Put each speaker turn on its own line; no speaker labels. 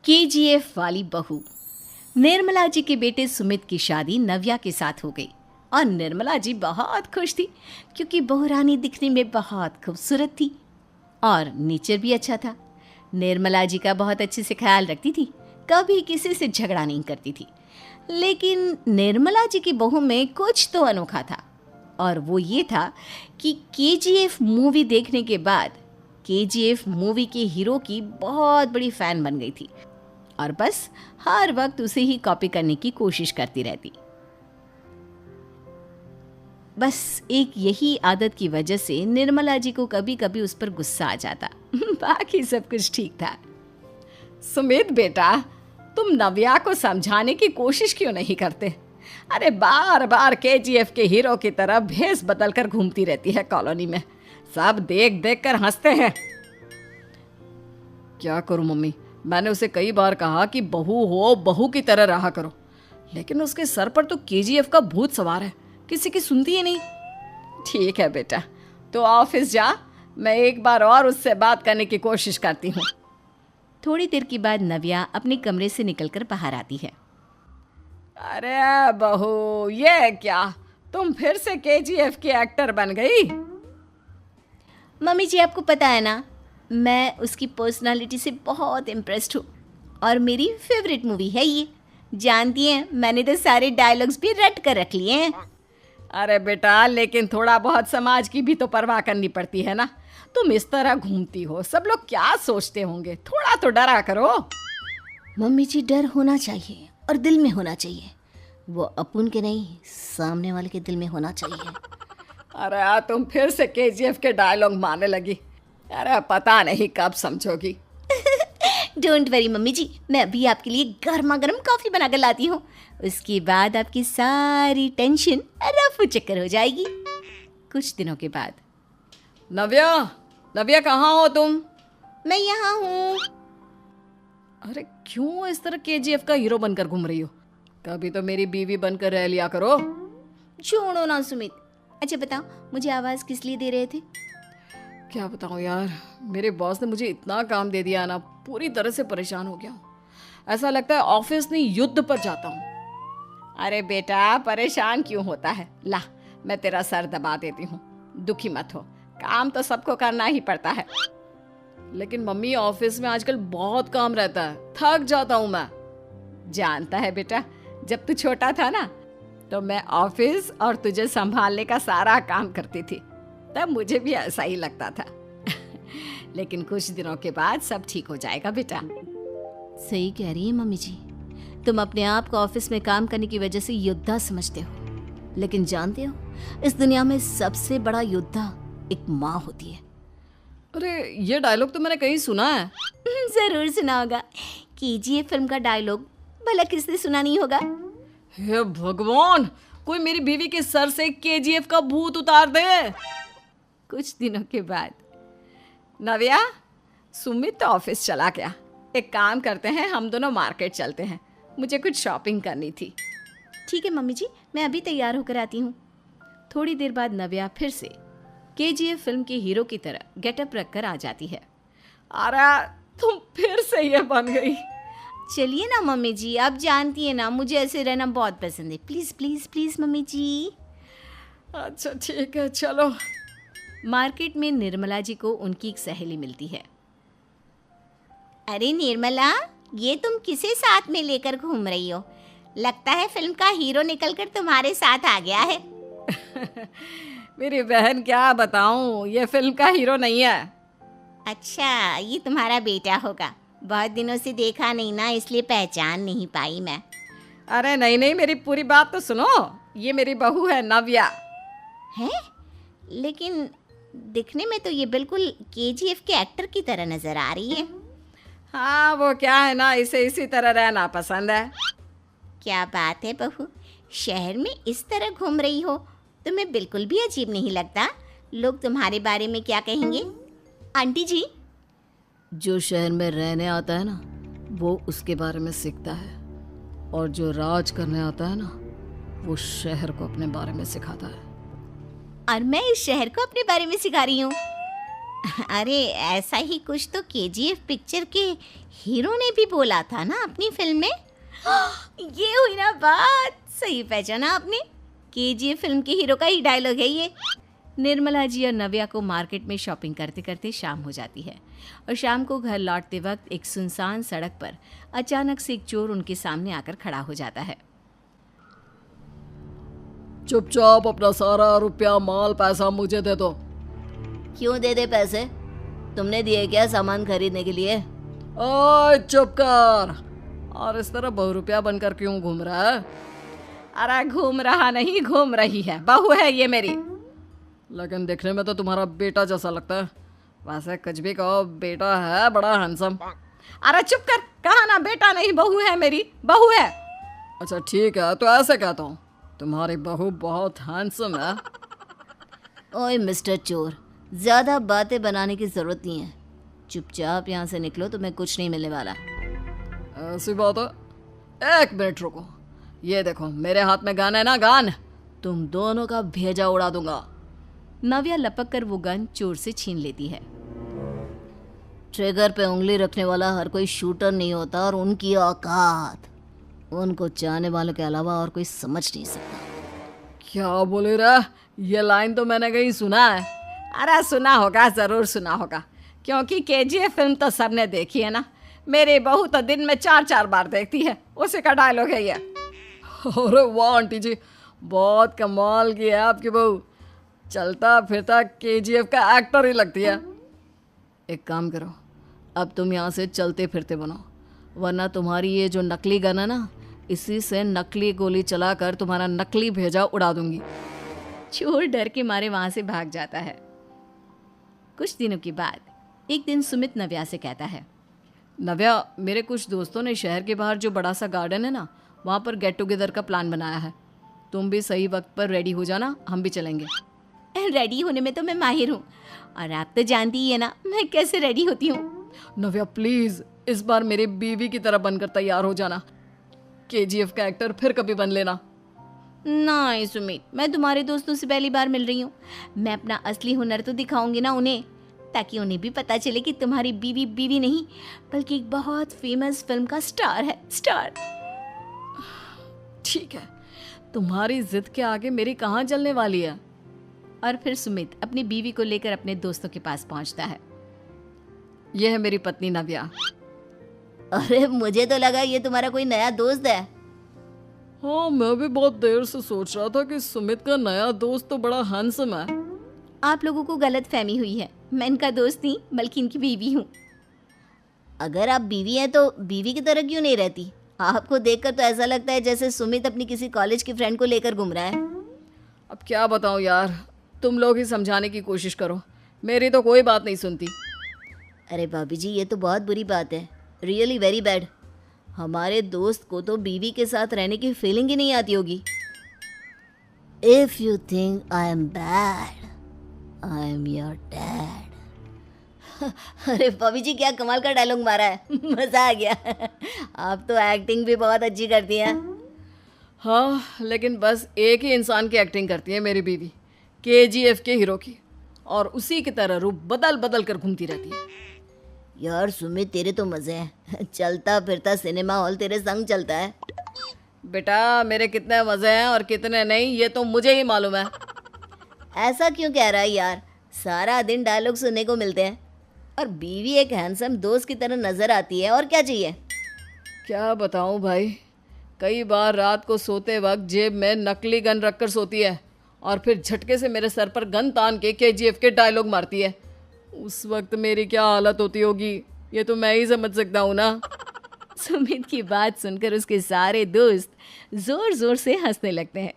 KGF वाली बहू। निर्मला जी के बेटे सुमित की शादी नव्या के साथ हो गई और निर्मला जी बहुत खुश थी क्योंकि बहू रानी दिखने में बहुत खूबसूरत थी और नेचर भी अच्छा था। निर्मला जी का बहुत अच्छे से ख्याल रखती थी, कभी किसी से झगड़ा नहीं करती थी। लेकिन निर्मला जी की बहू में कुछ तो अनोखा था और वो ये था कि केजीएफ मूवी देखने के बाद केजीएफ मूवी के हीरो की बहुत बड़ी फ़ैन बन गई थी और बस हर वक्त उसे ही कॉपी करने की कोशिश करती रहती। बस एक यही आदत की वजह से निर्मला जी को कभी कभी उस पर गुस्सा आ जाता। बाकी सब कुछ ठीक था।
सुमित बेटा, तुम नव्या को समझाने की कोशिश क्यों नहीं करते? अरे बार बार केजीएफ के हीरो की तरह भेस बदल कर घूमती रहती है कॉलोनी में, सब देख देख कर हंसते हैं। क्या करूं मम्मी, मैंने उसे कई बार कहा कि बहू हो बहू की तरह रहा करो, लेकिन उसके सर पर तो केजीएफ का भूत सवार है, किसी की सुनती ही नहीं। ठीक है बेटा, तो ऑफिस जा, मैं एक बार और उससे बात करने की कोशिश करती हूँ।
थोड़ी देर के बाद नव्या अपने कमरे से निकलकर बाहर आती है।
अरे बहू, ये क्या, तुम फिर से केजीएफ की एक्टर बन गई?
मम्मी जी, आपको पता है ना, मैं उसकी पर्सनालिटी से बहुत इम्प्रेस्ड हूँ और मेरी फेवरेट मूवी है ये। जानती हैं, मैंने तो सारे डायलॉग्स भी रट कर रख लिए हैं।
अरे बेटा, लेकिन थोड़ा बहुत समाज की भी तो परवाह करनी पड़ती है ना। तुम इस तरह घूमती हो, सब लोग क्या सोचते होंगे, थोड़ा तो डरा करो।
मम्मी जी, डर होना चाहिए और दिल में होना चाहिए, वो अपुन के नहीं सामने वाले के दिल में होना चाहिए।
अरे तुम फिर से केजीएफ के डायलॉग मारने लगी। अरे पता नहीं कब समझोगी।
डोंट वरी मम्मी जी, मैं अभी आपके लिए गर्मा गर्म कॉफ़ी बना कर लाती हूँ, उसके बाद आपकी सारी टेंशन रफू चक्कर हो जाएगी। कुछ दिनों के बाद।
नव्या, नव्या कहाँ हो तुम?
मैं यहाँ हूँ।
अरे क्यों इस तरह केजीएफ का हीरो बनकर घूम रही हो? कभी तो मेरी बीवी बनकर रह लिया करो।
छोड़ो ना सुमित। अच्छा बताओ, मुझे आवाज़ किस लिए दे रहे थे?
क्या बताऊँ यार, मेरे बॉस ने मुझे इतना काम दे दिया ना, पूरी तरह से परेशान हो गया हूँ। ऐसा लगता है ऑफिस नहीं युद्ध पर जाता हूँ। अरे बेटा, परेशान क्यों होता है? ला, मैं तेरा सर दबा देती हूँ, दुखी मत हो, काम तो सबको करना ही पड़ता है। लेकिन मम्मी, ऑफिस में आजकल बहुत काम रहता है, थक जाता हूँ मैं। जानता है बेटा, जब तू छोटा था ना, तो मैं ऑफिस और तुझे संभालने का सारा काम करती थी, तब मुझे भी ऐसा ही लगता था। लेकिन कुछ दिनों के बाद सब ठीक हो जाएगा बेटा।
सही कह रही है मम्मी जी, तुम अपने आप को ऑफिस में काम करने की वजह से योद्धा समझते हो, लेकिन जानते हो, इस दुनिया में सबसे बड़ा योद्धा एक माँ होती है।
अरे ये डायलॉग तो मैंने कहीं सुना है।
जरूर सुना होगा, केजीएफ फिल्म का डायलॉग, भला किसने सुना नहीं होगा।
हे भगवान, कोई मेरी बीवी के सर से केजीएफ का भूत उतार दे। कुछ दिनों के बाद। नव्या, सुमित तो ऑफिस चला गया, एक काम करते हैं, हम दोनों मार्केट चलते हैं, मुझे कुछ शॉपिंग करनी थी।
ठीक है मम्मी जी, मैं अभी तैयार होकर आती हूँ। थोड़ी देर बाद नव्या फिर से केजीएफ फिल्म के हीरो की तरह गेटअप रखकर आ जाती है।
अरे तुम फिर से ये बन गई।
चलिए ना मम्मी जी, आप जानती है ना, मुझे ऐसे रहना बहुत पसंद है। प्लीज़ प्लीज़ प्लीज़ मम्मी जी।
अच्छा ठीक है, चलो।
मार्केट में निर्मला जी को उनकी एक सहेली मिलती है। अरे निर्मला, ये तुम किसे साथ में लेकर घूम रही हो? लगता है फिल्म का हीरो निकलकर तुम्हारे साथ आ गया है।
मेरी बहन, क्या बताऊं, ये फिल्म का हीरो नहीं है।
अच्छा, ये तुम्हारा बेटा होगा, बहुत दिनों से देखा नहीं ना, इसलिए पहचान नहीं पाई मैं।
अरे नहीं नहीं, मेरी पूरी बात तो सुनो, ये मेरी बहू है नव्या।
है? लेकिन दिखने में तो ये बिल्कुल केजीएफ के एक्टर की तरह नजर आ रही है।
हाँ, वो क्या है ना, इसे इसी तरह रहना पसंद है।
क्या बात है बहू, शहर में इस तरह घूम रही हो, तुम्हें बिल्कुल भी अजीब नहीं लगता? लोग तुम्हारे बारे में क्या कहेंगे? आंटी जी,
जो शहर में रहने आता है ना, वो उसके बारे में सीखता है, और जो राज करने आता है ना, वो शहर को अपने बारे में सिखाता है।
और मैं इस शहर को अपने बारे में सिखा रही हूँ। अरे ऐसा ही कुछ तो केजीएफ पिक्चर के हीरो ने भी बोला था ना अपनी फिल्म में। ये हुई ना बात, सही पहचाना आपने। केजीएफ फिल्म के हीरो का ही डायलॉग है ये। निर्मला जी और नव्या को मार्केट में शॉपिंग करते करते शाम हो जाती है और शाम को घर लौटते वक्त एक सुनसान सड़क पर अचानक से एक चोर उनके सामने आकर खड़ा हो जाता है।
चुपचाप अपना सारा रुपया माल पैसा मुझे दे दो।
क्यों दे दे पैसे? तुमने दिए क्या सामान खरीदने के लिए?
ओए चुप कर। और इस तरह बहुरुपया बनकर क्यों घूम रहा है?
अरे घूम रहा नहीं, घूम रही है, बहू है ये मेरी।
लेकिन देखने में तो तुम्हारा बेटा जैसा लगता है। वैसे कुछ भी कहो, बेटा है बड़ा हैंडसम।
अरे चुप कर, कहा ना बेटा नहीं बहू है मेरी, बहू है।
अच्छा ठीक है, तो ऐसे कहता हूँ, तुम्हारी बहू बहुत हैंडसम है।
ओए मिस्टर चोर, ज़्यादा बातें बनाने की ज़रूरत नहीं है। चुपचाप यहाँ से निकलो, तुम्हें कुछ नहीं मिलने वाला।
ऐसी बात है। एक मिनट रुको, ये देखो मेरे हाथ में गन है ना, गन। तुम दोनों का भेजा उड़ा दूंगा।
नव्या लपक कर वो गन चोर से छीन लेती है। ट्रिगर पे उंगली रखने वाला हर कोई शूटर नहीं होता और उनकी औकात उनको चाहने वालों के अलावा और कोई समझ नहीं सकता।
क्या बोले रे? ये लाइन तो मैंने कहीं सुना है।
अरे सुना होगा, ज़रूर सुना होगा, क्योंकि केजीएफ फिल्म तो सबने देखी है ना। मेरी बहू तो दिन में 4-4 बार देखती है, उसी का डायलॉग है ये।
अरे वाह आंटी जी, बहुत कमाल की है आपकी बहू। चलता फिरता केजीएफ का एक्टर ही लगती है। एक काम करो, अब तुम यहाँ से चलते फिरते बनो, वरना तुम्हारी ये जो नकली गन है ना, इसी से नकली गोली चलाकर तुम्हारा नकली भेजा उड़ा दूंगी।
चोर डर के मारे वहां से भाग जाता है। कुछ दिनों के बाद एक दिन सुमित नव्या से कहता है,
नव्या, मेरे कुछ दोस्तों ने शहर के बाहर जो बड़ा सा गार्डन है ना, वहाँ पर गेट टुगेदर का प्लान बनाया है। तुम भी सही वक्त पर रेडी हो जाना, हम भी चलेंगे।
रेडी होने में तो मैं माहिर हूँ, और आप तो जानती ही है ना मैं कैसे रेडी होती हूँ।
नव्या प्लीज, इस बार मेरी बीवी की तरह बनकर तैयार हो जाना। केजीएफ का एक्टर फिर कभी बन लेना।
नहीं सुमित, मैं तुम्हारे दोस्तों से पहली बार मिल रही हूँ। मैं अपना असली हुनर तो दिखाऊंगी ना उन्हें, ताकि उन्हें भी पता चले कि तुम्हारी बीवी बीवी नहीं बल्कि एक बहुत फेमस फिल्म का स्टार है, स्टार।
ठीक है, तुम्हारी जिद के आगे मेरी कहाँ जलने वाली है।
और फिर सुमित अपनी बीवी को लेकर अपने दोस्तों के पास पहुंचता है।
यह है मेरी पत्नी नव्या।
अरे मुझे तो लगा ये तुम्हारा कोई नया दोस्त है।
हाँ, मैं भी बहुत देर से सोच रहा था कि सुमित का नया दोस्त तो बड़ा हैंडसम है।
आप लोगों को गलत फहमी हुई है, मैं इनका दोस्त नहीं बल्कि इनकी बीवी हूँ। अगर आप बीवी हैं तो बीवी की तरह क्यों नहीं रहती? आपको देखकर तो ऐसा लगता है जैसे सुमित अपनी किसी कॉलेज की फ्रेंड को लेकर घूम रहा है।
अब क्या बताऊँ यार, तुम लोग ही समझाने की कोशिश करो, मेरी तो कोई बात नहीं सुनती।
अरे भाभी जी, ये तो बहुत बुरी बात है, रियली वेरी बैड। हमारे दोस्त को तो बीवी के साथ रहने की फीलिंग ही नहीं आती होगी। If you think I am bad, I am your dad. अरे भाभी जी, क्या कमाल का डायलॉग मारा है, मजा आ गया। आप तो एक्टिंग भी बहुत अच्छी करती हैं।
हाँ, लेकिन बस एक ही इंसान की एक्टिंग करती है मेरी बीवी, केजीएफ के हीरो की, और उसी की तरह रूप बदल बदल कर घूमती रहती है।
यार सुमित, तेरे तो मजे हैं, चलता फिरता सिनेमा हॉल तेरे संग चलता है।
बेटा, मेरे कितने मजे हैं और कितने नहीं ये तो मुझे ही मालूम है।
ऐसा क्यों कह रहा है यार, सारा दिन डायलॉग सुनने को मिलते हैं और बीवी एक हैंडसम दोस्त की तरह नजर आती है, और क्या चाहिए।
क्या बताऊं भाई, कई बार रात को सोते वक्त जेब में नकली गन रखकर सोती है और फिर झटके से मेरे सर पर गन तान के केजीएफ के डायलॉग मारती है। उस वक्त मेरी क्या हालत होती होगी ये तो मैं ही समझ सकता हूँ ना।
सुमित की बात सुनकर उसके सारे दोस्त जोर जोर से हंसने लगते हैं।